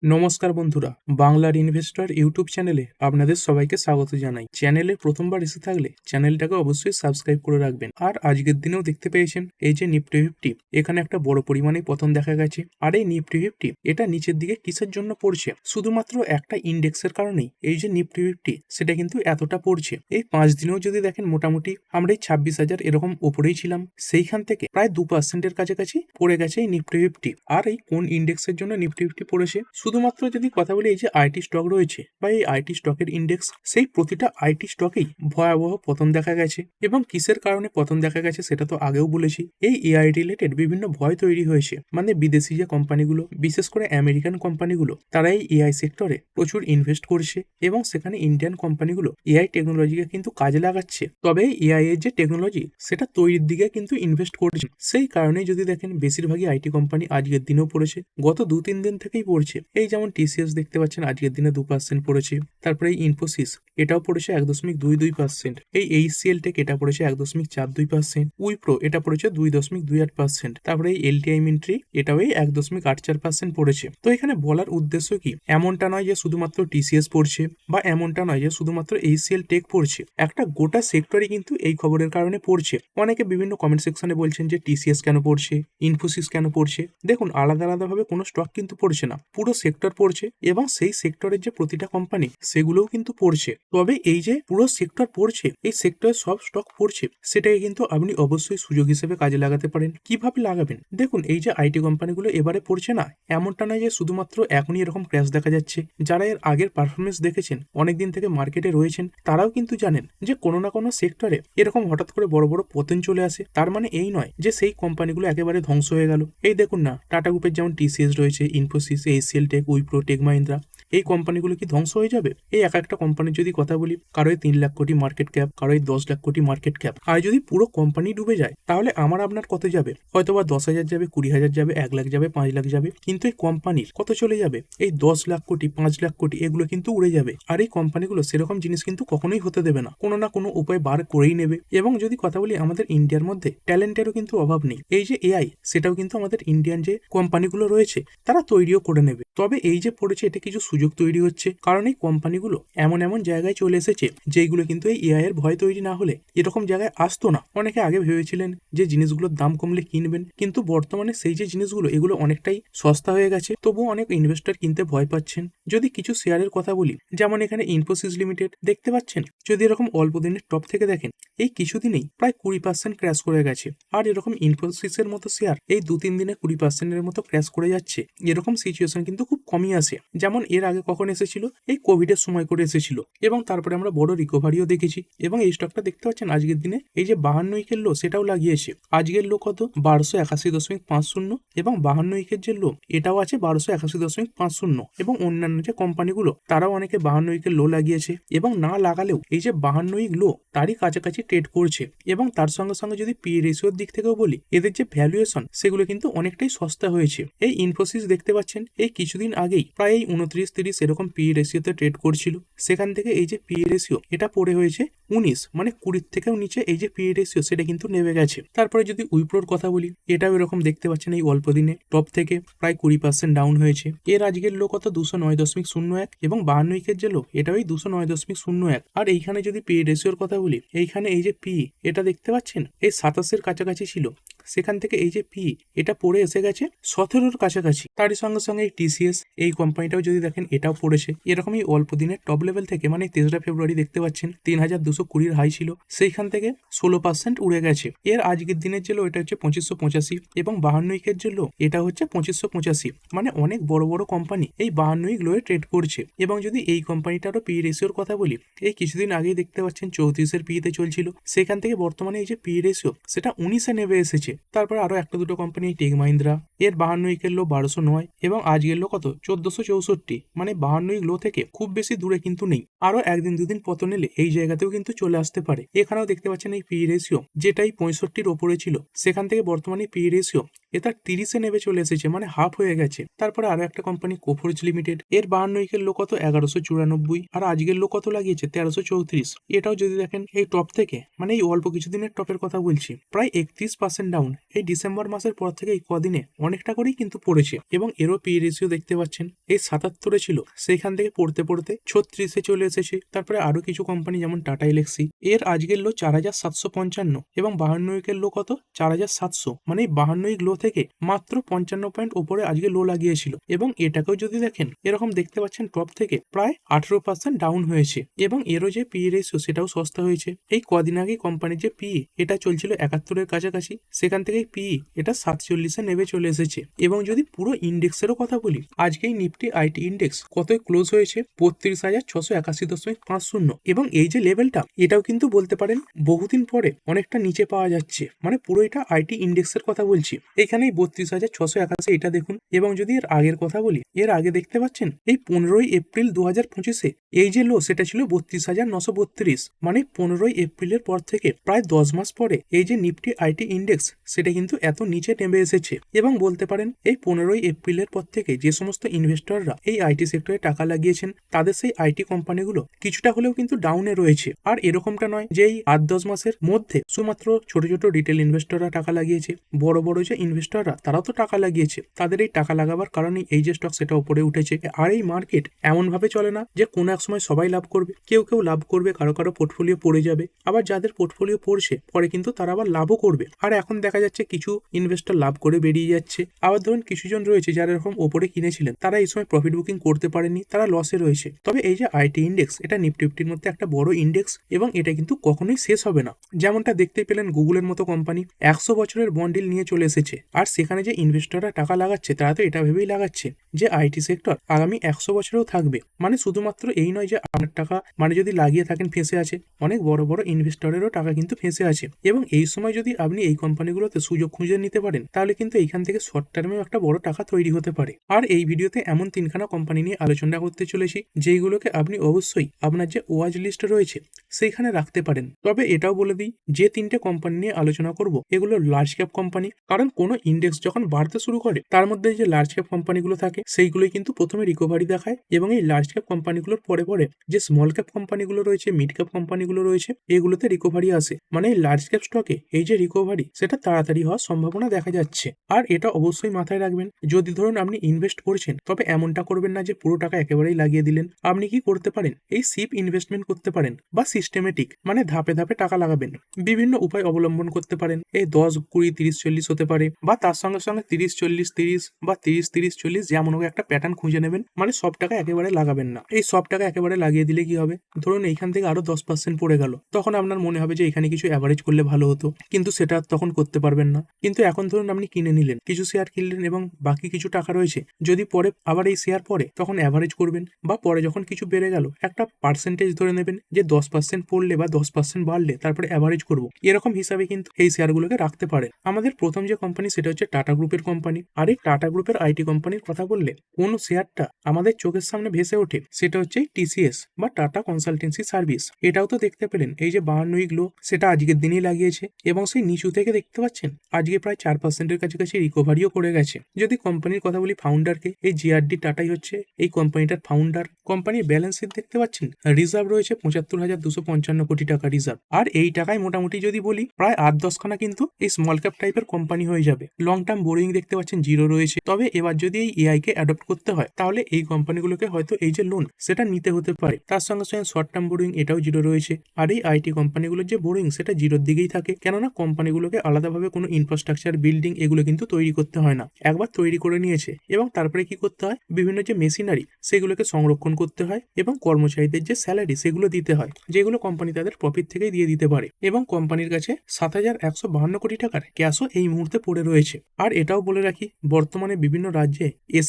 নমস্কার বন্ধুরা, বাংলার ইনভেস্টর ইউটিউব চ্যানেলে আপনাদের সবাইকে স্বাগত জানাই। চ্যানেলে প্রথমবার এসে থাকলে চ্যানেলটাকে অবশ্যই সাবস্ক্রাইব করে রাখবেন। আর আজকের দিনেও দেখতে পেয়েছেন এই যে নিফটি ফিফটি, এখানে একটা বড় পরিমাণে পতন দেখা গেছে। আর এই নিফটি ফিফটি এটা নিচের দিকে কিসের জন্য পড়ছে? শুধুমাত্র একটা ইন্ডেক্সের কারণেই এই যে নিফটি ফিফটি সেটা কিন্তু এতটা পড়ছে। এই 5 দিনেও যদি দেখেন মোটামুটি আমরা এই 26,000 এরকম ওপরেই ছিলাম, সেইখান থেকে প্রায় 2%-এর কাছাকাছি পড়ে গেছে এই নিফটি ফিফটি। আর এই কোন ইন্ডেক্সের জন্য নিফটি ফিফটি পড়েছে? শুধুমাত্র যদি কথা বলি, এই যে আইটি স্টক রয়েছে বা এই আইটি স্টকের ইন্ডেক্স, সেই প্রতিটা আইটি স্টকেই ভয়াবহ পতন দেখা গেছে। এবং কিসের কারণে পতন দেখা গেছে সেটা তো আগেও বলেছি। এই এআই রিলেটেড বিভিন্ন ভয় তৈরি হয়েছে, মানে বিদেশি যে কোম্পানিগুলো, বিশেষ করে আমেরিকান কোম্পানিগুলো, তারা এই এআই সেক্টরে প্রচুর ইনভেস্ট করছে এবং সেখানে ইন্ডিয়ান কোম্পানিগুলো এআই টেকনোলজিকে কিন্তু কাজে লাগাচ্ছে। তবে এআই এর যে টেকনোলজি সেটা তৈরির দিকে কিন্তু ইনভেস্ট করছে। সেই কারণে যদি দেখেন বেশিরভাগই আইটি কোম্পানি আজকের দিনেও পড়েছে, গত 2-3 দিন থেকেই পড়ছে। এই যেমন টিসিএস দেখতে পাচ্ছেন আজকের দিনে 2% পড়েছে। তারপরে এই ইনফোসিস এটাও পড়েছে 1.22%। এই এইচসিএল টেক এটা পড়েছে 1.42%। উইপ্রো এটা পড়েছে 2.28%। তারপরে এই এলটিআই মিন্ট্রি এটাও এই 1.84% পড়েছে। তো এখানে বলার উদ্দেশ্য কি, এমনটা নয় যে শুধুমাত্র টিসিএস পড়ছে বা এমনটা নয় যে শুধুমাত্র এইচসিএল টেক পড়ছে, একটা গোটা সেক্টরই কিন্তু এই খবরের কারণে পড়ছে। অনেকে বিভিন্ন কমেন্ট সেকশনে বলছেন যে টিসিএস কেন পড়ছে, ইনফোসিস কেন পড়ছে। দেখুন, আলাদা আলাদা ভাবে কোনো স্টক কিন্তু পড়ছে না, পুরো সেক্টর পড়ছে এবং সেই সেক্টরের যে প্রতিটা কোম্পানি সেগুলোও কিন্তু পড়ছে। তবে এই যে পুরো সেক্টর পড়ছে, এই সেক্টরের সব স্টক পড়ছে, সেটাকে কিন্তু আপনি অবশ্যই সুযোগ হিসেবে কাজে লাগাতে পারেন। কিভাবে লাগাবেন? দেখুন, এই যে আইটি কোম্পানিগুলো এবারে পড়ছে না, এমনটা নয় যে শুধুমাত্র এখনই এরকম ক্র্যাশ দেখা যাচ্ছে। যারা এর আগের পারফরমেন্স দেখেছেন, অনেকদিন থেকে মার্কেটে রয়েছেন, তারাও কিন্তু জানেন যে কোনো না কোনো সেক্টরে এরকম হঠাৎ করে বড় বড় পতন চলে আসে। তার মানে এই নয় যে সেই কোম্পানিগুলো একেবারে ধ্বংস হয়ে গেল। এই দেখুন না, টাটা গ্রুপের যেমন টিসিএস রয়েছে, Infosys, HCL tech, Wipro, tech Mahindra, এই কোম্পানিগুলো কি ধ্বংস হয়ে যাবে? এই এক একটা কোম্পানির যদি কথা বলি, কারোই 3 লাখ কোটি মার্কেট ক্যাপ, কারোই 10 লাখ কোটি মার্কেট ক্যাপ। আর যদি পুরো কোম্পানি ডুবে যায়, তাহলে আমার আপনার কত যাবে? হয়তোবা 10,000 যাবে, 20,000 যাবে, 1 লাখ যাবে, 5 লাখ যাবে, কিন্তু এই কোম্পানির কত চলে যাবে? এই 10 লাখ কোটি, 5 লাখ কোটি, এগুলো কিন্তু উড়ে যাবে। আর এই কোম্পানিগুলো সেরকম জিনিস কিন্তু কখনোই হতে দেবে না, কোনো না কোনো উপায় বার করেই নেবে। এবং যদি কথা বলি, আমাদের ইন্ডিয়ার মধ্যে ট্যালেন্টেরও কিন্তু অভাব নেই। এই যে এআই, সেটাও কিন্তু আমাদের ইন্ডিয়ান যে কোম্পানিগুলো রয়েছে তারা তৈরিও করে নেবে। তবে এই যে পড়েছে, এটা কিছু সুযোগ তৈরি হচ্ছে, কারণ এই কোম্পানিগুলো এমন এমন জায়গায় চলে এসেছে যেগুলো কিন্তু এই এআই এর ভয় তৈরি না হলে এরকম জায়গায় আসতো না। অনেকে আগে ভেবেছিলেন যে জিনিসগুলোর দাম কমলে কিনবেন, কিন্তু বর্তমানে সেই যে জিনিসগুলো এগুলো অনেকটাই সস্তা হয়ে গেছে, তবুও অনেক ইনভেস্টর কিনতে ভয় পাচ্ছেন। যদি কিছু শেয়ারের কথা বলি, যেমন এখানে ইনফোসিস লিমিটেড দেখতে পাচ্ছেন, যদি এরকম অল্প দিনের টপ থেকে দেখেন, এই কিছুদিনেই প্রায় 20% ক্র্যাশ করে গেছে। আর এরকম ইনফোসিসের মতো শেয়ার এই 2-3 দিনে 20%-এর মতো ক্র্যাশ করে যাচ্ছে, এরকম সিচুয়েশন কিন্তু খুব কমই আসে। যেমন এর আগে কখন এসেছিল, এই কোভিডের সময় করে এসেছিল, এবং তারপরে আমরা বড় রিকভারিও দেখেছি। এবং এই স্টকটা দেখতে পাচ্ছেন আজকের দিনে এই যে 52 উইকের লো সেটাও লাগিয়েছে। আজকের লো কত? 1281.50, এবং 52 উইকের যে লো এটাও আছে 1281.50। এবং অন্যান্য যে কোম্পানিগুলো তারাও অনেকে 52 উইকের লো লাগিয়েছে, এবং না লাগালেও এই যে 52 উইক লো তারই কাছাকাছি ট্রেড করছে। এবং তার সঙ্গে সঙ্গে যদি পি রেশিওর দিক থেকেও বলি, এদের যে ভ্যালুয়েশন সেগুলো কিন্তু অনেকটাই সস্তা হয়েছে। এই ইনফোসিস দেখতে পাচ্ছেন এই কিছুদিন আগেই প্রায় এই 29-30 এরকম পি রেশিওতে ট্রেড করছিল, সেখান থেকে এই যে পি রেশিও এটা পড়ে হয়েছে 19, মানে 20 থেকেও নিচে এই যে পি রেশিও সেটা কিন্তু নেমে গেছে। তারপরে যদি উইপ্রোর কথা বলি, এটাও এরকম দেখতে পাচ্ছেন এই অল্প দিনে টপ থেকে প্রায় 20% ডাউন হয়েছে। এর আজকের লো কত? 209.01, এবং 52 উইকের যে লো এটাও এই 209.01। আর এইখানে যদি পি রেশিওর কথা বলি, এইখানে এই যে পি এটা দেখতে পাচ্ছেন এই 27-এর কাছাকাছি ছিল, সেখান থেকে এই যে পি এটা পড়ে এসে গেছে 17-র কাছাকাছি। তারই সঙ্গে সঙ্গে এই টিসিএস এই কোম্পানিটাও যদি দেখেন, এটাও পড়েছে এরকমই অল্প দিনের টপ লেভেল থেকে, মানে 3রা ফেব্রুয়ারি দেখতে পাচ্ছেন 3,220 হাই ছিল, সেইখান থেকে 16% উড়ে গেছে। এর আজকের দিনের যে লো এটা হচ্ছে 2585, এবং 52 উইকের যে লো এটা হচ্ছে 2585। মানে অনেক বড় বড় কোম্পানি এই 52 উইক লোয়ে ট্রেড করছে। এবং যদি এই কোম্পানিটারও পি রেশিওর কথা বলি, এই কিছুদিন আগেই দেখতে পাচ্ছেন 34-এর পিতে চলছিল, সেখান থেকে বর্তমানে এই যে পি রেশিও সেটা 19-এ নেমে এসেছে। তারপর আরো একটা দুটো কোম্পানি, টেক মাহিন্দ্রা, এর 52 উইকের লো 1209, এবং আজকের লো কত? 1464। মানে 52 উইক লো থেকে খুব বেশি দূরে কিন্তু নেই, আরো একদিন দুদিন পতন এলে এই জায়গাতেও কিন্তু চলে আসতে পারে। এখানেও দেখতে পাচ্ছেন এই পি রেশিও যেটাই 65-র ওপরে ছিল, সেখান থেকে বর্তমানে পি রেশিও তার 30-এ নেমে চলে এসেছে, মানে হাফ হয়ে গেছে। তারপরে আরো একটা কোম্পানি কোফোর্জ লিমিটেড, এর 52 উইকের লো কত 1194, আর আজকের লো কত লাগিয়েছে 1334। এটাও যদি দেখেন এই টপ থেকে, মানে এই অল্প কিছুদিনের টপের কথা বলছি, প্রায় 31% ডাউন। এই ডিসেম্বর মাসের পর থেকে এই কদিনে অনেকটা করেই কিন্তু পড়েছে। এবং এরও পি রেশিও দেখতে পাচ্ছেন এই 77-এ ছিল, সেইখান থেকে পড়তে পড়তে 36-এ চলে এসেছে। তারপরে আরো কিছু কোম্পানি যেমন টাটা এলএক্সি, এর আজকের লো 4755 এবং 52 উইকের লো কত 4700, মানে এই 52 উইক লো থেকে মাত্র 55 পয়েন্ট ওপরে আজকে লো লাগিয়েছিল। এবং এটাকেও যদি দেখেন এরকম দেখতে পাচ্ছেন টপ থেকে প্রায় 18% ডাউন হয়েছে। এবং এরও যে পি রেশিও সেটাও সস্তা হয়েছে। এই কদিন আগে কোম্পানির যে পি এটা চলছিল 71-এর কাছাকাছি, সেখান থেকে পি এটা 47-এ নেমে চলে এসেছে। এবং যদি পুরো ইন্ডেক্সেরও কথা বলি, আজকেই নিফটি আইটি ইন্ডেক্স কত ক্লোজ হয়েছে 32,681.50। এবং এই যে লেভেলটা এটাও কিন্তু বলতে পারেন বহুদিন পরে অনেকটা নিচে পাওয়া যাচ্ছে, মানে পুরো এটা আইটি ইন্ডেক্সের কথা বলছি। এখানে 32,681 এটা দেখুন। এবং যদি এর আগের কথা বলি, এর আগে দেখতে পাচ্ছেন এই 15ই এপ্রিল 2025-এ এই যে লো সেটা ছিল 32,932, মানে 15ই এপ্রিলের পর থেকে প্রায় 10 মাস পরে এই যে নিফটি আইটি ইন্ডেক্স সেটা কিন্তু এত নিচে নেমে এসেছে। এবং বলতে পারেন এই 15ই এপ্রিলের পর থেকে যে সমস্ত ইনভেস্টররা এই আইটি সেক্টরে টাকা লাগিয়েছেন, তাদের সেই আইটি কোম্পানিগুলো কিছুটা হলেও কিন্তু ডাউনে রয়েছে। আর এরকমটা নয় যে এই 8-10 মাসের মধ্যে শুধুমাত্র ছোট ছোট রিটেল ইনভেস্টররা টাকা লাগিয়েছে, বড় বড় যে ইনভেস্টররা তারাও তো টাকা লাগিয়েছে। তাদের এই টাকা লাগাবার কারণে এই যে স্টক সেটা উপরে উঠেছে। আর এই মার্কেট এমন ভাবে চলে না যে কোনো এক সময় সবাই লাভ করবে, কেউ কেউ লাভ করবে, কারো কারো পোর্টফোলিও পড়ে যাবে, আবার যাদের পোর্টফোলিও পড়ছে পরে কিন্তু তারা আবার লাভও করবে। আর এখন দেখা যাচ্ছে কিছু ইনভেস্টর লাভ করে বেরিয়ে যাচ্ছে, আবার ধরুন কিছুজন রয়েছে যারা এরকম ওপরে কিনেছিলেন, তারা এই সময় প্রফিট বুকিং করতে পারেনি, তারা লসে রয়েছে। তবে এই যে আইটি ইন্ডেক্স এটা নিফটি 50-র মধ্যে একটা বড় ইন্ডেক্স, এবং এটা কিন্তু কখনোই শেষ হবে না। যেমনটা দেখতে পেলেন গুগলের মতো কোম্পানি 100 বছরের বন্ডিল নিয়ে চলে এসেছে, আর সেখানে যে ইনভেস্টররা টাকা লাগাচ্ছে তারা তো এটা ভেবেই লাগাচ্ছে যে আইটি সেক্টর আগামী 100 বছরেও থাকবে। মানে শুধুমাত্র এই নয় যে আপনার টাকা মানে যদি লাগিয়ে থাকেন ফেঁসে আছে, অনেক বড় বড় ইনভেস্টরেরও টাকা কিন্তু ফেঁসে আছে। এবং এই সময় যদি আপনি এই কোম্পানিগুলোতে সুযোগ খুঁজে নিতে পারেন, তাহলে কিন্তু এইখান থেকে শর্ট টার্মেও একটা বড় টাকা তৈরি হতে পারে। আর এই ভিডিওতে এমন 3খানা কোম্পানি নিয়ে আলোচনা করতে চলেছি যেইগুলোকে আপনি অবশ্যই আপনার যে ওয়াচ লিস্ট রয়েছে সেইখানে রাখতে পারেন। তবে এটাও বলে দিই, যে 3টে কোম্পানি নিয়ে আলোচনা করব এগুলো লার্জ ক্যাপ কোম্পানি। কারণ কোনো ইন্ডেক্স যখন বাড়তে শুরু করে তার মধ্যে যে লার্জ ক্যাপ কোম্পানিগুলো থাকে সেইগুলোই কিন্তু প্রথমে রিকভারি দেখায়, এবং এই লার্জ ক্যাপ কোম্পানিগুলোর পরে পরে যে স্মল ক্যাপ কোম্পানিগুলো রয়েছে, মিড ক্যাপ কোম্পানিগুলো রয়েছে, এগুলোতে রিকভারি আসে। মানে এই লার্জ ক্যাপ স্টকে এই যে রিকভারি সেটা তাড়াতাড়ি হওয়ার সম্ভাবনা দেখা যাচ্ছে। আর এটা অবশ্যই মাথায় রাখবেন, যদি ধরুন আপনি ইনভেস্ট করছেন তবে এমনটা করবেন না যে পুরো টাকা একেবারেই লাগিয়ে দিলেন। আপনি কি করতে পারেন, এই সিপ ইনভেস্টমেন্ট করতে পারেন, বা সিস্টেমেটিক মানে ধাপে ধাপে টাকা লাগাবেন। বিভিন্ন উপায় অবলম্বন করতে পারেন, এই 10, 20, 30, 40 হতে পারে, বা তার সঙ্গে সঙ্গে 30, 40, 30 বা 30, 30, 40 যেমন হোক একটা প্যাটার্ন খুঁজে নেবেন। মানে সব টাকা একেবারে লাগাবেন না। এই সব টাকা একেবারে লাগিয়ে দিলে কি হবে, ধরুন এইখান থেকে আরো 10% পড়ে গেল, তখন আপনার মনে হবে যে এখানে কিছু অ্যাভারেজ করলে ভালো হতো, কিন্তু সেটা তখন করতে পারবেন না। কিন্তু এখন ধরুন আপনি কিনে নিলেন, কিছু শেয়ার কিনলেন এবং বাকি কিছু টাকা রয়েছে, যদি পরে আবার এই শেয়ার পড়ে তখন অ্যাভারেজ করবেন, বা পরে যখন কিছু বেড়ে গেল একটা পার্সেন্টেজ ধরে নেবেন যে 10% পড়লে বা 10% বাড়লে তারপরে অ্যাভারেজ করবো, এরকম হিসাবে কিন্তু এই শেয়ারগুলোকে রাখতে পারেন। আমাদের প্রথম যে কোম্পানি সেটা হচ্ছে টাটা গ্রুপের কোম্পানি। আর এই টাটা গ্রুপের আইটি কোম্পানির কথা বললে কোন শেয়ারটা আমাদের চোখের সামনে ভেসে ওঠে সেটা হচ্ছে টিসিএস বা টাটা কনসালটেন্সি সার্ভিস। এটাও তো দেখতে পেলেন এই যে 52 উইক লো সেটা আজকের দিনেই লাগিয়েছে, এবং সেই নিচু থেকে দেখতে পাচ্ছেন আজকে প্রায় 4%-এর কাছাকাছি রিকভারিও করে গেছে। যদি কোম্পানির কথা বলি ফাউন্ডারকে, এই জিআরডি টাটাই হচ্ছে এই কোম্পানিটার ফাউন্ডার। কোম্পানির ব্যালেন্স শিট দেখতে পাচ্ছেন, রিজার্ভ রয়েছে 75,255 কোটি টাকা রিজার্ভ। আর এই টাকায় মোটামুটি যদি বলি প্রায় 8-10 খানা কিন্তু এই স্মল ক্যাপ টাইপের কোম্পানি হয়ে যাবে। লং টার্ম বোরিং দেখতে পাচ্ছেন জিরো রয়েছে। তবে এবার যদি এই এআই কে অ্যাডপ্ট করতে হয় তাহলে এই কোম্পানিগুলোকে হয়তো এই যে লোন সেটা নিতে হতে পারে। তার সঙ্গে সঙ্গে শর্ট টার্ম বোরিং এটাও জিরো রয়েছে। আর এই আইটি কোম্পানিগুলোর যে বোরিং সেটা জিরোর দিকেই থাকে, কেননা কোম্পানিগুলোকে আলাদাভাবে কোনো ইনফ্রাস্ট্রাকচার বিল্ডিং এগুলো কিন্তু তৈরি করতে হয় না। একবার তৈরি করে নিয়েছে এবং তারপরে কি করতে হয়, বিভিন্ন যে মেশিনারি সেগুলোকে সংরক্ষণ করতে হয়, এবং কর্মচারীদের যে স্যালারি সেগুলো দিতে হয়, যেগুলো কোম্পানি তাদের প্রফিট থেকেই দিয়ে দিতে পারে। এবং কোম্পানির কাছে 7,152 কোটি টাকার ক্যাশও এই মুহূর্তে পড়ে রয়েছে। আর এটাও বলে রাখি, বর্তমানে বিভিন্ন রাজ্যে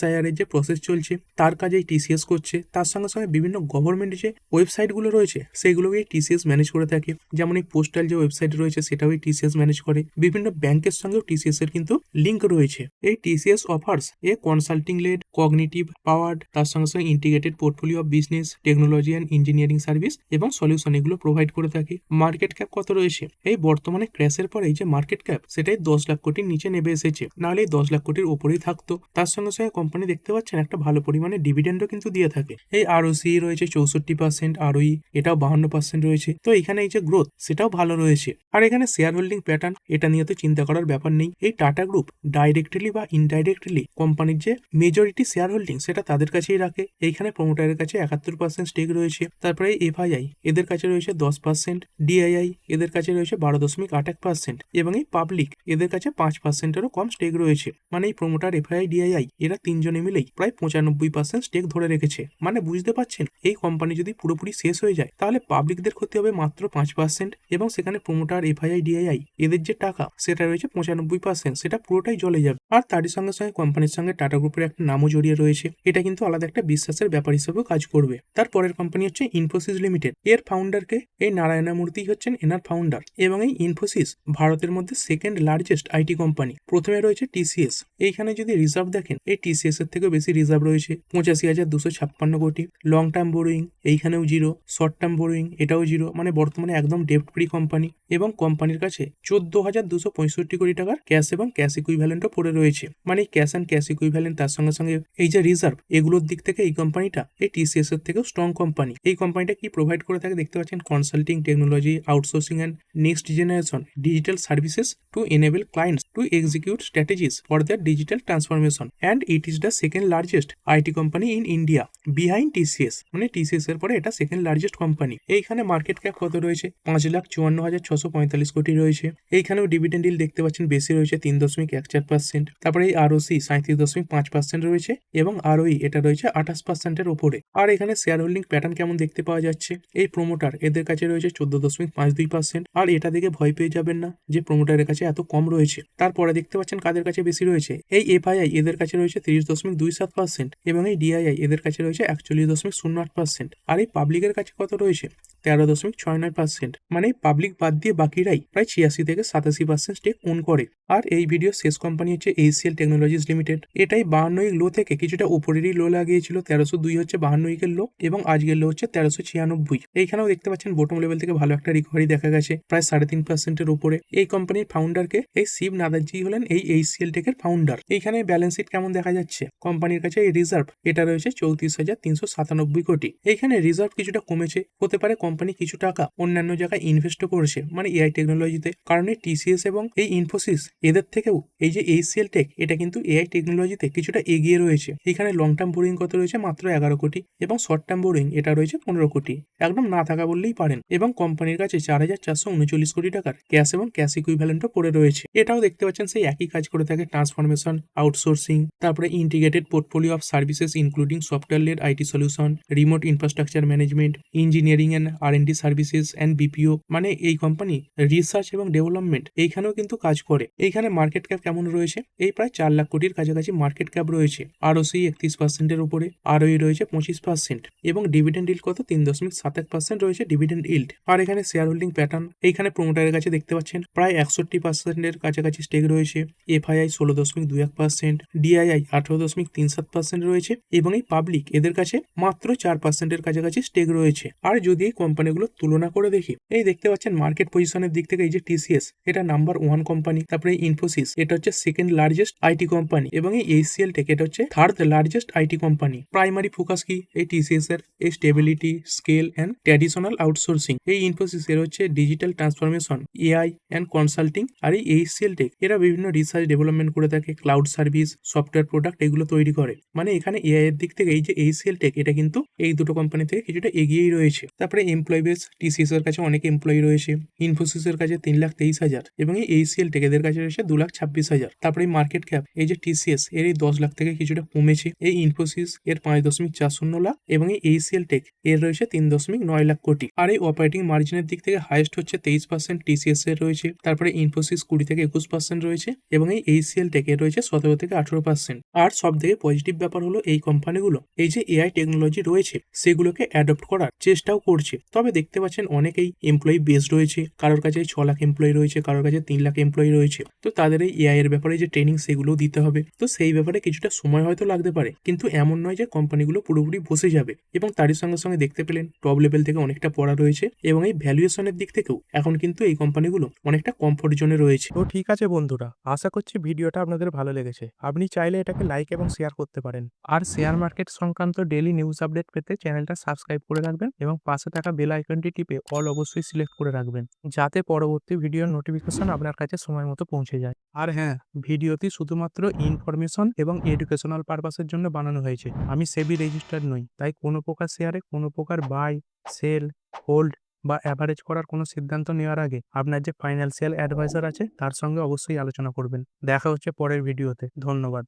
এসআইআর এর যে প্রসেস চলছে তার কাজে টিসিএস করছে। তার সঙ্গে সঙ্গে বিভিন্ন গভর্নমেন্টের যে ওয়েবসাইটগুলো রয়েছে সেইগুলোকে টিসিএস ম্যানেজ করে থাকে। যেমন এই পোস্টাল যে ওয়েবসাইট রয়েছে সেটাও টিসিএস ম্যানেজ করে। বিভিন্ন ব্যাংকের সঙ্গেও টিসিএস এর কিন্তু লিঙ্ক রয়েছে। এই TCS offers a consulting led, cognitive powered, তার সঙ্গে সঙ্গে integrated portfolio of business, technology and engineering service এবং সলিউশন এগুলো প্রোভাইড করে থাকে। মার্কেট ক্যাপ কত রয়েছে? এই বর্তমানে ক্র্যাশের পরে এই যে মার্কেট ক্যাপ সেটাই 10 লাখ কোটির নিচে নেমে এসেছে, নাহলে 10 লাখ কোটির ওপরেই থাকতো। তার সঙ্গে সঙ্গে কোম্পানি দেখতে পাচ্ছেন একটা ভালো পরিমাণে ডিভিডেন্ডও কিন্তু দিয়ে থাকে। এই আরওসি রয়েছে 64%, আরওই এটাও 52% রয়েছে। তো এখানে এই যে গ্রোথ সেটাও ভালো রয়েছে। আর এখানে শেয়ার হোল্ডিং প্যাটার্ন এটা নিয়ে তো চিন্তা করার ব্যাপার নেই। এই টাটা গ্রুপ ডাইরেক্টলি বা ইনডাইরেক্টলি কোম্পানির যে মেজরিটি শেয়ার হোল্ডিং সেটা তাদের কাছেই রাখে। এইখানে প্রমোটারের কাছে 71% স্টেক রয়েছে। তারপরে এফআইআই এদের কাছে রয়েছে 10%, ডিআইআই এদের কাছে রয়েছে 12.81% এবং এই পাবলিক এদের কাছে 5%-এরও কম স্টেক রয়েছে। মানে এই প্রমোটার, এফআইআই, ডিআইআই এরা তিনজনে মিলেই প্রায় 95% স্টেক ধরে রেখেছে। মানে বুঝতে পারছেন এই কোম্পানি যদি পুরোপুরি শেষ হয়ে যায় তাহলে পাবলিকদের ক্ষতি হবে মাত্র 5% এবং সেখানে প্রমোটার, এফআইআই, ডিআইআই এদের যে টাকা সেটা রয়েছে 95%, সেটা পুরোটাই চলে যাবে। আর তারই সঙ্গে সঙ্গে কোম্পানির সঙ্গে টাটা গ্রুপের একটা নামও জড়িয়ে রয়েছে। এটা কিন্তু আলাদা একটা বিশ্বাসের ব্যাপার হিসেবেও কাজ করবে। তারপরের কোম্পানি হচ্ছে ইনফোসিস লিমিটেড। এর ফাউন্ডারকে এই নারায়ণা মূর্তি হচ্ছেন এনার ফাউন্ডার এবং এই ইনফোসিস ভারতের মধ্যে সেকেন্ড লার্জেস্ট আইটি কোম্পানি। প্রথমে রয়েছে টিসিএস। এইখানে যদি রিজার্ভ দেখেন এই টিসিএস এর থেকেও বেশি রিজার্ভ রয়েছে, 85,256 কোটি। লং টার্ম বোরোয়িং এইখানেও জিরো, শর্ট টার্ম বোরোয়িং এটাও জিরো। মানে বর্তমানে একদম ডেপ্ট ফ্রি কোম্পানি এবং কোম্পানির কাছে 14,265 কোটি টাকার ক্যাশ এবং ক্যাশ ইকুইভ্যালেন্টও পড়ে রয়েছে। মানে এই ক্যাশ অ্যান্ড ক্যাশ ইকুইভ্যালেন্ট তার সঙ্গে সঙ্গে এই যে রিজার্ভ এগুলোর দিক থেকে এই কোম্পানিটা এই টিসিএস এর থেকেও স্ট্রং কোম্পানি। এই কোম্পানিটা কি প্রোভাইড করে থাকে দেখতে পাচ্ছেন, consulting, technology, outsourcing and next generation digital services to enable clients two execute strategies for their digital transformation and it is the second largest IT company in India behind TCS. মানে TCS এর পরে এটা second largest company. এইখানে market cap কত রয়েছে? 5,54,645 কোটি রয়েছে। এইখানেও ডিভিডেন্ড ডিল দেখতে পাচ্ছেন বেশি রয়েছে 3.14%। তারপরে এই আরওসি 37.5% রয়েছে এবং আরওই এটা রয়েছে 28%-এর ওপরে। আর এখানে শেয়ার হোল্ডিং প্যাটার্ন কেমন দেখতে পাওয়া যাচ্ছে? এই প্রমোটার এদের কাছে রয়েছে 14.52%। আর এটা দেখে ভয় পেয়ে যাবেন না যে প্রমোটারের কাছে এত কম রয়েছে। তারপরে দেখতে পাচ্ছেন কাদের কাছে বেশি রয়েছে? এই এফআইআই এদের কাছে রয়েছে 30.27% এবং এই ডিআইআই এদের কাছে রয়েছে 41.08%। আর এই পাবলিকের কাছে কত রয়েছে? 13.69%। মানে পাবলিক বাদ দিয়ে বাকিরাই প্রায় 86 থেকে 87% স্টেক ওন করে। আর এই ভিডিও শেষ কোম্পানি হচ্ছে এইচসিএল টেকনোলজিস লিমিটেড। এটাই 52 উইক লো থেকে কিছুটা উপরেরই লো লাগিয়েছিল। 1302 হচ্ছে 52 উইকের লো এবং আজকের লো হচ্ছে 1396। এইখানেও দেখতে পাচ্ছেন বটম লেভেল থেকে ভালো একটা রিকভারি দেখা গেছে প্রায় 3.5%-এর উপরে। এই কোম্পানির ফাউন্ডারকে এই শিব নাদারজি হলেন এই এইচসিএল টেকের ফাউন্ডার। এইখানে ব্যালেন্স শিট কেমন দেখা যাচ্ছে? কোম্পানির কাছে এই রিজার্ভ এটা রয়েছে 34,397 কোটি। এইখানে রিজার্ভ কিছুটা কমেছে, হতে পারে কোম্পানি কিছু টাকা অন্যান্য জায়গায় ইনভেস্টও করেছে, মানে এআই টেকনোলজিতে। কারণ এই টিসিএস এবং এই ইনফোসিস এদের থেকেও এই যে এইচসিএল টেক এটা কিন্তু এআই টেকনোলজিতে কিছুটা এগিয়ে রয়েছে। এখানে লং টার্ম বোরিং কত রয়েছে? মাত্র 11 কোটি এবং শর্ট টার্ম বোরিং এটা রয়েছে 15 কোটি। একদম না থাকা বললেই পারেন। এবং কোম্পানির কাছে 4,439 কোটি টাকার ক্যাশ এবং ক্যাশ ইকুইভ্যালেন্টও পড়ে রয়েছে। এটাও দেখতে পাচ্ছেন সেই একই কাজ করে থাকে, ট্রান্সফরমেশন, আউটসোর্সিং, তারপরে integrated portfolio of services including software led IT solution, remote infrastructure management, engineering and R and D services and BPO. মানে এই কোম্পানি রিসার্চ এবং ডেভেলপমেন্ট এইখানেও কিন্তু কাজ করে। এইখানে মার্কেট ক্যাপ কেমন রয়েছে? এই প্রায় 4 লাখ কোটির কাছাকাছি মার্কেট ক্যাপ রয়েছে। আরওসি 31%-এর উপরে, আরওই রয়েছে 25% এবং ডিভিডেন্ড ইল্ড কত? 3.71% রয়েছে ডিভিডেন্ড ইল্ড। আর এখানে শেয়ার হোল্ডিং প্যাটার্ন এইখানে প্রমোটারের কাছে দেখতে পাচ্ছেন প্রায় 61%-এর কাছাকাছি স্টেক রয়েছে। এফআইআই 16.21%, ডিআইআই 18.37% রয়েছে এবং এই পাবলিক এদের কাছে মাত্র 4%-এর কাছাকাছি স্টেক রয়েছে। আর যদি এই কোম্পানিগুলো তুলনা করে দেখি, এই দেখতে পাচ্ছেন মার্কেট পজিশনের দিক থেকে এই যে টিসিএস এটা নাম্বার 1 কোম্পানি, তারপরে ইনফোসিস এটা হচ্ছে সেকেন্ড লার্জেস্ট আইটি কোম্পানি এবং এই এইচসিএল টেক এটা হচ্ছে third largest IT company. Primary focus কি এই টিসিএস এর? এই stability, scale and traditional outsourcing. এই ইনফোসিস এর হচ্ছে digital transformation, AI and consulting. আর এই এইচসিএল টেক এরা বিভিন্ন রিসার্চ ডেভেলপমেন্ট করে থাকে, ক্লাউড সার্ভিস, সফটওয়্যার প্রোডাক্ট এগুলো তৈরি করে। মানে এখানে এআই এর দিক থেকে এই যে এইচসিএল টেক এটা কিন্তু এই দুটো কোম্পানি থেকে কিছুটা এগিয়েই রয়েছে। তারপরে এমপ্লয়ি বেস টিসিএস এর কাছে অনেক এমপ্লয়ি রয়েছে, ইনফোসিসের কাছে 3,23,000 এবং এই এইচসিএল টেক এদের কাছে রয়েছে 2,26,000। তারপরে এই মার্কেট ক্যাপ এই যে টিসিএস এর এই 10 লাখ থেকে কিছুটা কমেছে, এই ইনফোসিস এর 5.40 লাখ এবং এই এইচসিএল টেক এর রয়েছে 3.9 লাখ কোটি। আর এই অপারেটিং মার্জিনের দিক থেকে হাইয়েস্ট হচ্ছে 23% টিসিএস এর রয়েছে, তারপরে ইনফোসিস 20 থেকে 21% রয়েছে এবং এই এইচসিএল টেক এর রয়েছে 17 থেকে 18%। আর সব থেকে পজিটিভ ব্যাপার হলো এই কোম্পানিগুলো এই যে এআই টেকনোলজি রয়েছে সেগুলোকে অ্যাডপ্ট করার চেষ্টাও করছে। তবে দেখতে পাচ্ছেন অনেকেই এমপ্লয়ি বেস রয়েছে, কারোর কাছে 6 লাখ এমপ্লয়ি রয়েছে, কারোর কাছে 3 লাখ এমপ্লয়ি রয়েছে। তো তাদের এই এআই এর ব্যাপারে যে ট্রেনিং সেগুলোও দিতে হবে, তো সেই ব্যাপারে কিছুটা সময় হয়তো লাগতে পারে, কিন্তু এমন নয় যে কোম্পানিগুলো পুরোপুরি বসে যাবে। এবং তারই সঙ্গে সঙ্গে দেখতে পেলেন টপ লেভেল থেকে অনেকটা পড়া রয়েছে এবং এই ভ্যালুয়েশনের দিক থেকেও এখন কিন্তু এই কোম্পানিগুলো অনেকটা কমফোর্ট জোনে রয়েছে। তো ঠিক আছে বন্ধুরা, আশা করছি ভিডিওটা আপনাদের ভালো লেগেছে। আপনি চাইলে এটাকে লাইক এবং শেয়ার করতে পারেন। আর শেয়ার মার্কেট সংক্রান্ত ডেইলি নিউজ আপডেট পেতে চ্যানেলটা সাবস্ক্রাইব করে রাখবেন এবং পাশে থাকা বেল আইকনটি টিপে অল অবশ্যই সিলেক্ট করে রাখবেন, যাতে পরবর্তী ভিডিওর নোটিফিকেশন আপনার কাছে সময় মতো পৌঁছে যায়। আর হ্যাঁ, ভিডিওটি শুধুমাত্র ইনফরমেশন এবং এডুকেশনাল পারপাসের জন্য বানানো হয়েছে। আমি সেবি রেজিস্টার্ড নই, তাই কোনো প্রকার শেয়ারে কোনো প্রকার বাই, সেল, হোল্ড বা অ্যাভারেজ করার কোনো সিদ্ধান্ত নেওয়ার আগে আপনার যে ফাইন্যান্সিয়াল অ্যাডভাইজার আছে তার সঙ্গে অবশ্যই আলোচনা করবেন। দেখা হচ্ছে পরের ভিডিওতে। ধন্যবাদ।